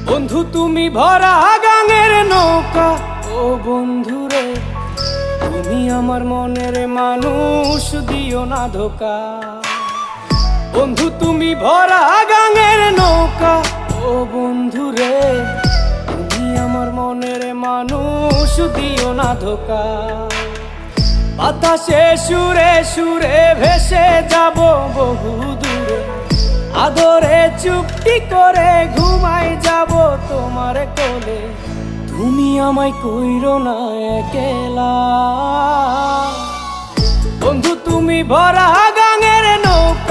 বন্ধু তুমি ভরা গাঙের নৌকা, ও বন্ধু রে তুমি আমার মনের মানুষ, দিও না ধোকা। বন্ধু তুমি ভরা গাঙের নৌকা, ও বন্ধু রে তুমি আমার মনের মানুষ, দিও না ধোকা। বাতাসে সুরে সুরে ভেসে যাব বহু দূরে, আদরে চুপটি করে ঘুমাই যাব তোমার কোলে। তুমি আমায় কইরো না একলা, বন্ধু তুমি ভরা গাঙের নৌকা,